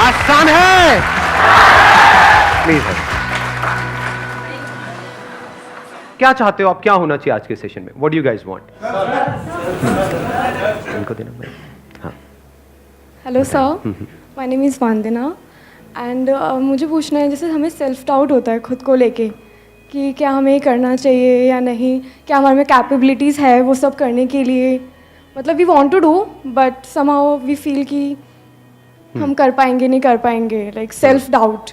आसान है। प्लीज है। क्या चाहते हो आप, क्या होना चाहिए आज के सेशन में? What do you guys want? इनको देना मैं। हाँ। Hello sir, my name is Vandana and मुझे पूछना है, जैसे हमें सेल्फ डाउट होता है खुद को लेके कि क्या हमें ये करना चाहिए या नहीं, क्या हमारे में कैपेबिलिटीज़ है वो सब करने के लिए। मतलब we want to do but somehow we feel कि हम कर पाएंगे नहीं कर पाएंगे, लाइक सेल्फ डाउट।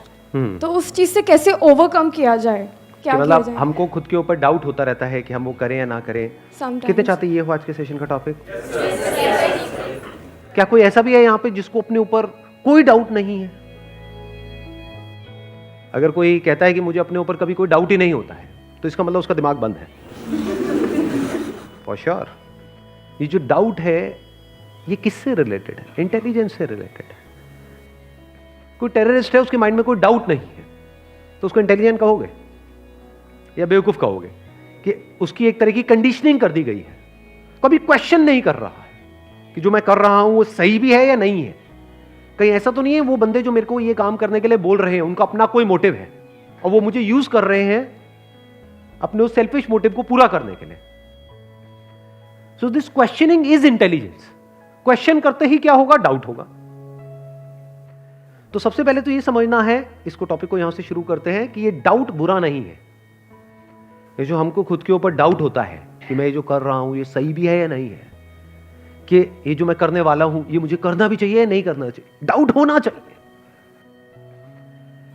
तो उस चीज़ से कैसे ओवरकम किया जाए, क्या कि किया मतलब जाए? हमको खुद के ऊपर डाउट होता रहता है कि हम वो करें या ना करें। Sometimes. कितने चाहते ये हो आज के सेशन का टॉपिक? क्या कोई ऐसा भी है यहाँ पे जिसको अपने ऊपर कोई डाउट नहीं है? अगर कोई कहता है कि मुझे अपने ऊपर कभी कोई डाउट ही नहीं होता है, तो इसका मतलब उसका दिमाग बंद है। For sure. ये जो डाउट है ये किससे रिलेटेड है? इंटेलिजेंस से रिलेटेड है। कोई टेररिस्ट है, उसके माइंड में कोई डाउट नहीं है, तो उसको इंटेलिजेंट कहोगे या बेवकूफ कहोगे? कि उसकी एक तरह की कंडीशनिंग कर दी गई है, कभी क्वेश्चन नहीं कर रहा है कि जो मैं कर रहा हूं वो सही भी है या नहीं है। कहीं ऐसा तो नहीं है वो बंदे जो मेरे को ये काम करने के लिए बोल रहे हैं उनका अपना कोई मोटिव है और वो मुझे यूज कर रहे हैं अपने उस सेल्फिश मोटिव को पूरा करने के लिए। So this questioning is intelligence. Question करते ही क्या होगा? डाउट होगा। तो सबसे पहले तो ये समझना है, इसको टॉपिक को यहां से शुरू करते हैं, कि ये डाउट बुरा नहीं है। ये जो हमको खुद के ऊपर डाउट होता है कि मैं ये जो कर रहा हूं ये सही भी है या नहीं है, कि ये जो मैं करने वाला हूं ये मुझे करना भी चाहिए या नहीं करना चाहिए, डाउट होना चाहिए।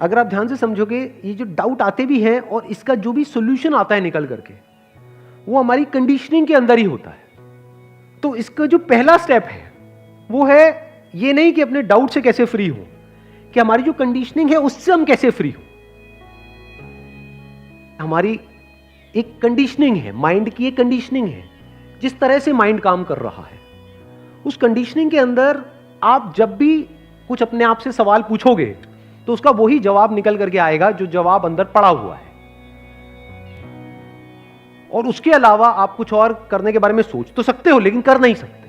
अगर आप ध्यान से समझोगे, ये जो डाउट आते भी हैं और इसका जो भी सोल्यूशन आता है निकल करके, वो हमारी कंडीशनिंग के अंदर ही होता है। तो इसका जो पहला स्टेप है वो है ये नहीं कि अपने डाउट से कैसे फ्री हो, कि हमारी जो कंडीशनिंग है उससे हम कैसे फ्री हो। हमारी एक कंडीशनिंग है, माइंड की एक कंडीशनिंग है, जिस तरह से माइंड काम कर रहा है उस कंडीशनिंग के अंदर आप जब भी कुछ अपने आप से सवाल पूछोगे तो उसका वही जवाब निकल करके आएगा जो जवाब अंदर पड़ा हुआ है, और उसके अलावा आप कुछ और करने के बारे में सोच तो सकते हो लेकिन कर नहीं सकते।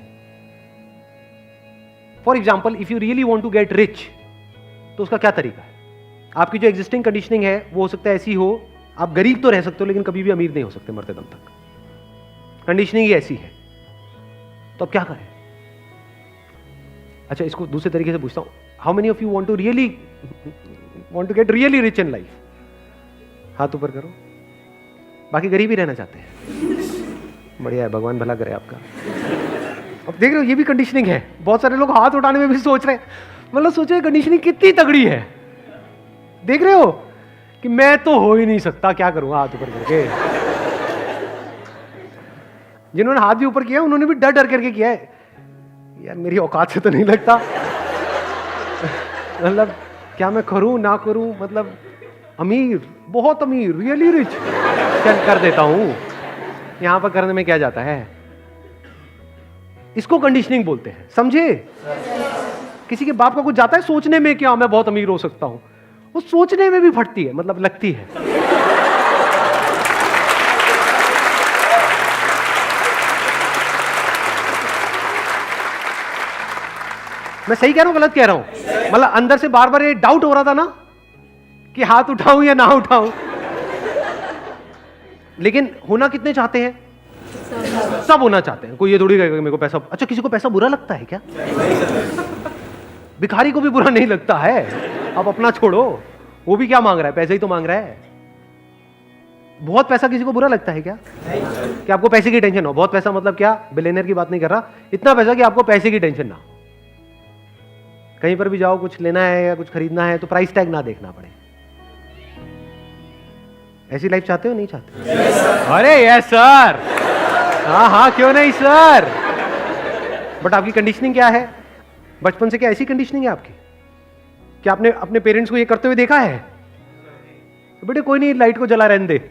For example, if you really want to get rich, तो उसका क्या तरीका है? आपकी जो एग्जिस्टिंग कंडीशनिंग है वो हो सकता है ऐसी हो, आप गरीब तो रह सकते हो लेकिन कभी भी अमीर नहीं हो सकते मरते दम तक। कंडीशनिंग ही ऐसी है। तो अब क्या करें? अच्छा, इसको दूसरे तरीके से पूछता हूं, how many of you want to get really rich in life? हाथ ऊपर करो। बाकी गरीब ही रहना चाहते हैं। बढ़िया है, भगवान भला करे आपका। अब देख रहे हो, ये भी कंडीशनिंग है। बहुत सारे लोग हाथ उठाने में भी सोच रहे हैं, मतलब सोचे कंडीशनिंग कितनी तगड़ी है। देख रहे हो कि मैं तो हो ही नहीं सकता, क्या करूंगा हाथ ऊपर करके। जिन्होंने हाथ भी ऊपर किया उन्होंने भी डर डर करके किया है, यार मेरी औकात से तो नहीं लगता। मतलब क्या मैं करूं ना करूं, मतलब अमीर, बहुत अमीर, रियली रिच, चल कर देता हूं। यहां पर करने में क्या जाता है? इसको कंडीशनिंग बोलते हैं, समझे? किसी के बाप का कुछ जाता है सोचने में कि हाँ मैं बहुत अमीर हो सकता हूं, वो सोचने में भी फटती है, मतलब लगती है। मैं सही कह रहा हूं गलत कह रहा हूं? मतलब अंदर से बार बार ये डाउट हो रहा था ना कि हाथ उठाऊं या ना उठाऊं, लेकिन होना कितने चाहते हैं? सब होना चाहते हैं। कोई ये थोड़ी कहेगा मेरे को पैसा, अच्छा किसी को पैसा बुरा लगता है क्या? भिखारी को भी बुरा नहीं लगता है। अब अपना छोड़ो, वो भी क्या मांग रहा है? पैसे ही तो मांग रहा है। बहुत पैसा किसी को बुरा लगता है क्या? कि आपको पैसे की टेंशन हो? बहुत पैसा मतलब क्या, बिलियनर की बात नहीं कर रहा, इतना पैसा कि आपको पैसे की टेंशन ना। कहीं पर भी जाओ, कुछ लेना है या कुछ खरीदना है तो प्राइस टैग ना देखना पड़े। ऐसी लाइफ चाहते हो नहीं चाहते? अरे यस सर, हाँ हाँ क्यों नहीं सर। बट आपकी कंडीशनिंग क्या है? बचपन से क्या ऐसी कंडीशनिंग है आपकी? क्या आपने अपने पेरेंट्स को ये करते हुए देखा है? तो बेटे कोई नहीं, लाइट को जला रहने दे,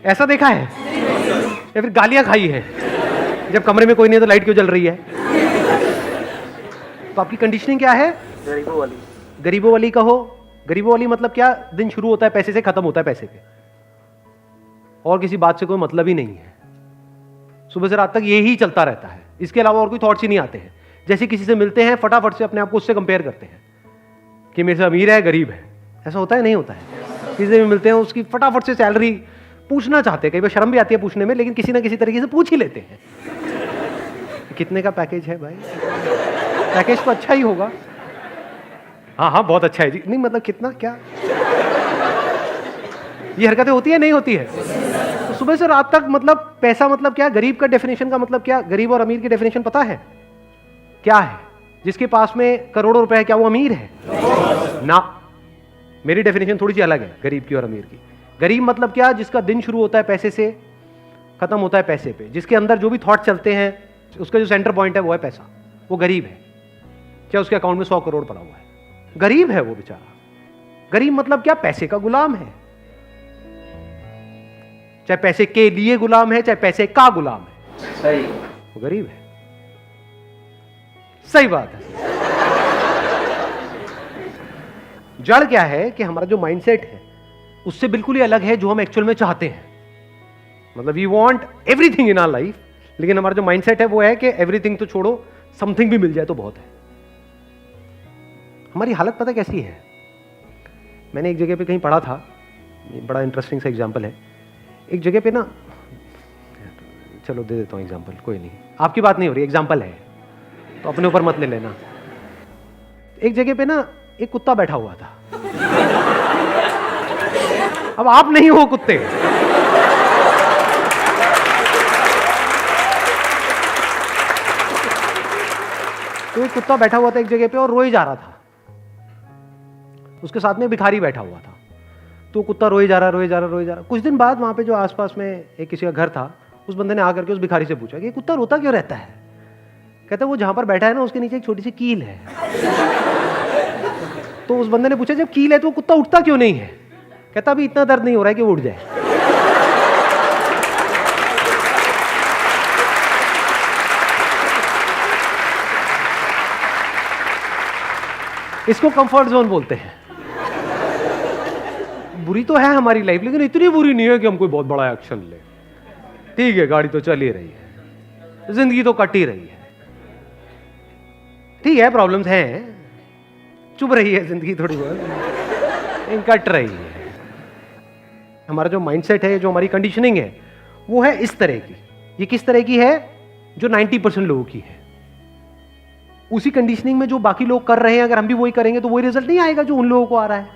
ऐसा देखा है? या फिर गालियां खाई है जब कमरे में कोई नहीं है तो लाइट क्यों जल रही है? तो आपकी कंडीशनिंग क्या है? गरीबों वाली। गरीबों वाली कहो। गरीबों वाली मतलब क्या? दिन शुरू होता है पैसे से, खत्म होता है पैसे पे, और किसी बात से कोई मतलब ही नहीं है। सुबह से रात तक यही चलता रहता है, इसके अलावा और कोई थॉट्स ही नहीं आते हैं। जैसे किसी से मिलते हैं फटाफट से अपने आप को उससे कंपेयर करते हैं कि मेरे से अमीर है गरीब है। ऐसा होता है नहीं होता है? किसी से भी मिलते हैं उसकी फटाफट से सैलरी पूछना चाहते हैं, कई बार शर्म भी आती है पूछने में, लेकिन किसी ना किसी तरीके से पूछ ही लेते हैं कितने का पैकेज है भाई, पैकेज तो अच्छा ही होगा, हाँ हाँ बहुत अच्छा है जी, नहीं मतलब कितना क्या, ये हरकतें होती है नहीं होती है? तो सुबह से रात तक मतलब पैसा मतलब क्या, गरीब का डेफिनेशन का मतलब क्या, गरीब और अमीर की डेफिनेशन पता है क्या है? जिसके पास में करोड़ों रुपए है क्या वो अमीर है? ना, मेरी डेफिनेशन थोड़ी सी अलग है गरीब की और अमीर की। गरीब मतलब क्या, जिसका दिन शुरू होता है पैसे से, खत्म होता है पैसे पे, जिसके अंदर जो भी थॉट चलते हैं उसका जो सेंटर पॉइंट है वो है पैसा, वो गरीब है। क्या उसके अकाउंट में 100 करोड़ पड़ा हुआ है, गरीब है वो बेचारा। गरीब मतलब क्या, पैसे का गुलाम है, चाहे पैसे के लिए गुलाम है चाहे पैसे का गुलाम है, सही, वो गरीब है। सही बात है। जड़ क्या है कि हमारा जो माइंडसेट है उससे बिल्कुल ही अलग है जो हम एक्चुअल में चाहते हैं। मतलब we want everything in our life, लेकिन हमारा जो माइंडसेट है वो है कि एवरीथिंग तो छोड़ो, समथिंग भी मिल जाए तो बहुत है। हमारी हालत पता कैसी है? मैंने एक जगह पे कहीं पढ़ा था, बड़ा इंटरेस्टिंग सा एग्जांपल है। एक जगह पे ना, चलो दे देता हूँ एग्जांपल, कोई नहीं, आपकी बात नहीं हो रही, एग्जांपल है तो अपने ऊपर मत ले लेना। एक जगह पे ना एक कुत्ता बैठा हुआ था, अब आप नहीं हो कुत्ते, तो एक कुत्ता बैठा हुआ था एक जगह पे और रोए जा रहा था। उसके साथ में भिखारी बैठा हुआ था, तो कुत्ता रोए जा रहा। कुछ दिन बाद वहां पे जो आसपास में एक किसी का घर था, उस बंदे ने आकर के उस भिखारी से पूछा कि कुत्ता रोता क्यों रहता है? कहता वो जहां पर बैठा है ना उसके नीचे एक छोटी सी कील है। तो उस बंदे ने पूछा जब कील है तो वो कुत्ता उठता क्यों नहीं है? कहता अभी इतना दर्द नहीं हो रहा है कि वो उठ जाए। इसको कंफर्ट जोन बोलते हैं। बुरी तो है हमारी लाइफ, लेकिन इतनी बुरी नहीं है कि हम कोई बहुत बड़ा एक्शन ले। ठीक है, गाड़ी तो चल ही रही है, जिंदगी तो कट ही रही है, ठीक है प्रॉब्लम्स हैं, चुभ रही है जिंदगी थोड़ी बहुत, कट रही है। हमारा जो माइंडसेट है, जो हमारी कंडीशनिंग है, वो है इस तरह की। ये किस तरह की है? जो 90% लोगों की है। उसी कंडीशनिंग में जो बाकी लोग कर रहे हैं, अगर हम भी वही करेंगे तो वही रिजल्ट नहीं आएगा जो उन लोगों को आ रहा है।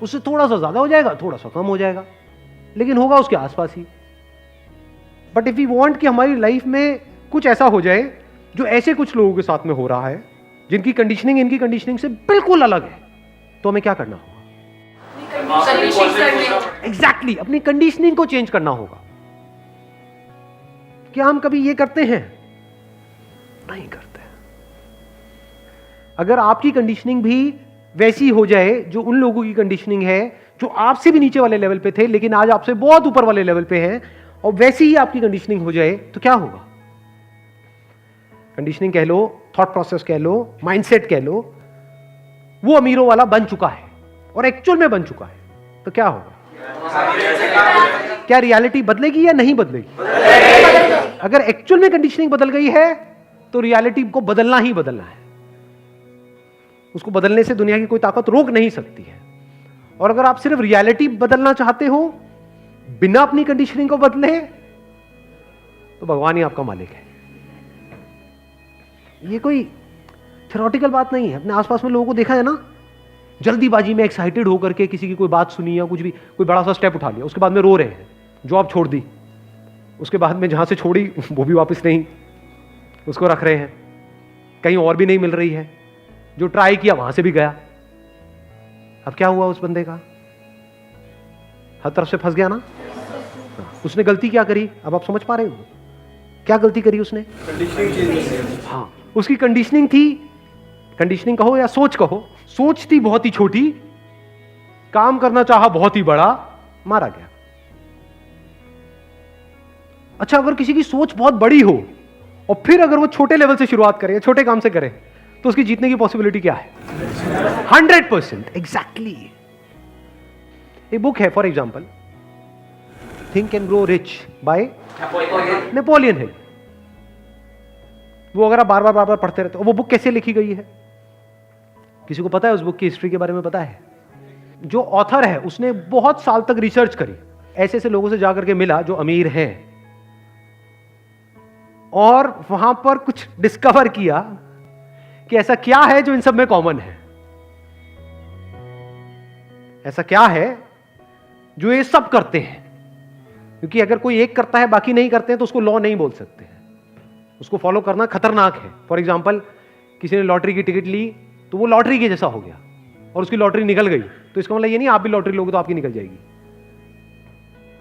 उससे थोड़ा सा ज्यादा हो जाएगा, थोड़ा सा कम हो जाएगा, लेकिन होगा उसके आसपास ही। बट इफ वी वांट कि हमारी लाइफ में कुछ ऐसा हो जाए जो ऐसे कुछ लोगों के साथ में हो रहा है, जिनकी कंडीशनिंग इनकी कंडीशनिंग से बिल्कुल अलग है, तो हमें क्या करना होगा? एग्जैक्टली, अपनी कंडीशनिंग को चेंज करना होगा। क्या हम कभी ये करते हैं? नहीं करते। अगर आपकी कंडीशनिंग भी वैसी हो जाए जो उन लोगों की कंडीशनिंग है जो आपसे भी नीचे वाले लेवल पे थे लेकिन आज आपसे बहुत ऊपर वाले लेवल पे हैं, और वैसी ही आपकी कंडीशनिंग हो जाए, तो क्या होगा? कंडीशनिंग कह लो, थॉट प्रोसेस कह लो, माइंडसेट कह लो, वो अमीरों वाला बन चुका है और एक्चुअल में बन चुका है, तो क्या होगा? क्या रियलिटी बदलेगी या नहीं बदलेगी? अगर एक्चुअल में कंडीशनिंग बदल गई है तो रियलिटी को बदलना ही बदलना है। उसको बदलने से दुनिया की कोई ताकत रोक नहीं सकती है। और अगर आप सिर्फ रियलिटी बदलना चाहते हो बिना अपनी कंडीशनिंग को बदले, तो भगवान ही आपका मालिक है। ये कोई थ्योरेटिकल बात नहीं है। अपने आसपास में लोगों को देखा है ना, जल्दीबाजी में एक्साइटेड होकर के किसी की कोई बात सुनी या कुछ भी, कोई बड़ा सा स्टेप उठा लिया, उसके बाद में रो रहे हैं, जॉब छोड़ दी, उसके बाद में जहां से छोड़ी वो भी वापस नहीं, उसको रख रहे हैं, कहीं और भी नहीं मिल रही है, जो ट्राई किया वहां से भी गया। अब क्या हुआ उस बंदे का? हर तरफ से फंस गया ना। उसने गलती क्या करी? अब आप समझ पा रहे हो क्या गलती करी उसने? हाँ, उसकी कंडीशनिंग थी, कंडीशनिंग कहो या सोच कहो, सोच थी बहुत ही छोटी, काम करना चाहा बहुत ही बड़ा, मारा गया। अच्छा, अगर किसी की सोच बहुत बड़ी हो और फिर अगर वो छोटे लेवल से शुरुआत करे, छोटे काम से करे, तो उसकी जीतने की पॉसिबिलिटी क्या है? 100%। एग्जैक्टली। एक बुक है for example, think and grow rich by Napoleon Hill. वो अगर आप बार बार पढ़ते रहते हो, वो बुक कैसे लिखी गई है? किसी को पता है उस बुक की हिस्ट्री के बारे में पता है? जो ऑथर है उसने बहुत साल तक रिसर्च करी, ऐसे ऐसे लोगों से जाकर के मिला जो अमीर हैं, और वहां पर कुछ डिस्कवर किया कि ऐसा क्या है जो इन सब में कॉमन है, ऐसा क्या है जो ये सब करते हैं। क्योंकि अगर कोई एक करता है बाकी नहीं करते हैं तो उसको लॉ नहीं बोल सकते हैं, उसको फॉलो करना खतरनाक है। फॉर एग्जाम्पल, किसी ने लॉटरी की टिकट ली तो वो लॉटरी के जैसा हो गया और उसकी लॉटरी निकल गई, तो इसका मतलब ये नहीं आप भी लॉटरी लोगे तो आपकी निकल जाएगी।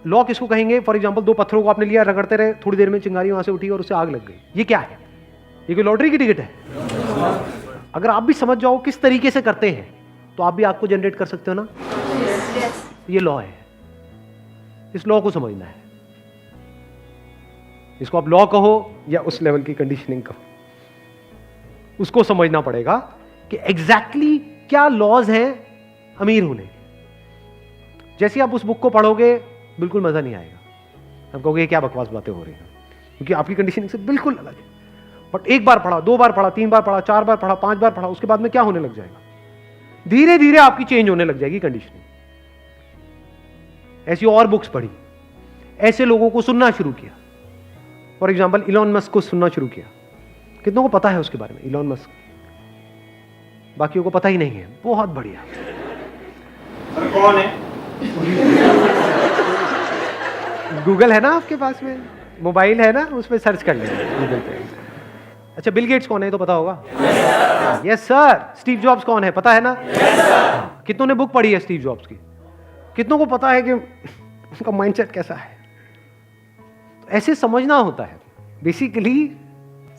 लॉ किसको कहेंगे? फॉर एग्जाम्पल, 2 पत्थरों को आपने लिया, रगड़ते रहे, थोड़ी देर में चिंगारी वहां से उठी और उससे आग लग गई, ये क्या है? ये कोई लॉटरी की टिकट है? अगर आप भी समझ जाओ किस तरीके से करते हैं तो आप भी आग को जनरेट कर सकते हो ना। ये लॉ है, इस लॉ को समझना है। इसको आप लॉ कहो या उस लेवल की कंडीशनिंग कहो, उसको समझना पड़ेगा कि एग्जैक्टली क्या लॉज हैं अमीर होने के। जैसे आप उस बुक को पढ़ोगे बिल्कुल मजा नहीं आएगा, आप कहोगे क्या बकवास बातें हो रही हैं, क्योंकि आपकी कंडीशनिंग से बिल्कुल अलग है। बट एक बार पढ़ा, 2 बार पढ़ा, 3 बार पढ़ा, 4 बार पढ़ा, 5 बार पढ़ा, उसके बाद में क्या होने लग जाएगा? धीरे धीरे आपकी चेंज होने लग जाएगी कंडीशनिंग। ऐसी और बुक्स पढ़ी, ऐसे लोगों को सुनना शुरू किया। फॉर एग्जाम्पल, इलॉन मस्क को सुनना शुरू किया। कितनों को पता है उसके बारे में? इलॉन मस्क, बाकियों को पता ही नहीं है। बहुत बढ़िया। कौन है? गूगल है ना आपके पास में, मोबाइल है ना, उस पर सर्च कर लेंगे गूगल पे। अच्छा, बिल गेट्स कौन है तो पता होगा? Yes sir. स्टीव जॉब्स कौन है पता है ना? कितनों ने बुक पढ़ी है स्टीव जॉब्स की? कितनों को पता है कि उनका माइंडसेट कैसा है? तो ऐसे समझना होता है, बेसिकली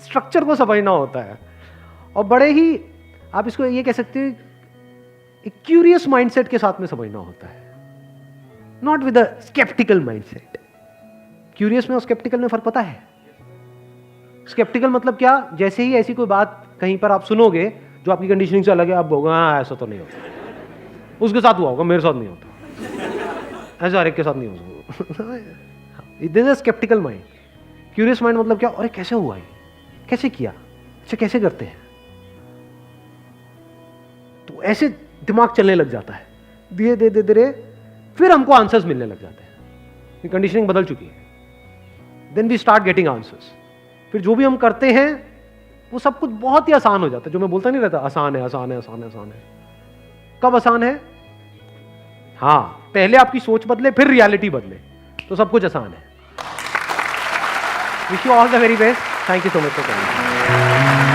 स्ट्रक्चर को समझना होता है, और बड़े ही आप इसको ये कह सकते हैं एक क्यूरियस माइंडसेट के साथ में समझना होता है, not with a skeptical mindset. Curious में और स्केप्टिकल में फर्क पता है? स्केप्टिकल मतलब क्या? जैसे ही ऐसी कोई बात कहीं पर आप सुनोगे जो आपकी कंडीशनिंग से अलग है, आप बोलोगे हाँ ऐसा तो नहीं होता, उसके साथ हुआ होगा, मेरे साथ नहीं होता, ऐसा हर एक के साथ नहीं होता। This is skeptical mind. Curious mind मतलब क्या? अरे कैसे हुआ ये, कैसे किया, अच्छा कैसे करते हैं? तो ऐसे दिमाग चलने लग जाता है, धीरे धीरे धीरे फिर हमको आंसर्स मिलने लग जाते हैं, कंडीशनिंग बदल चुकी है। Then we start getting answers. फिर जो भी हम करते हैं वो सब कुछ बहुत ही आसान हो जाता है। जो मैं बोलता नहीं रहता आसान है, आसान है, आसान है, आसान है। कब आसान है? हाँ, पहले आपकी सोच बदले, फिर रियलिटी बदले, तो सब कुछ आसान है। Wish you all the very best. Thank you so much for coming.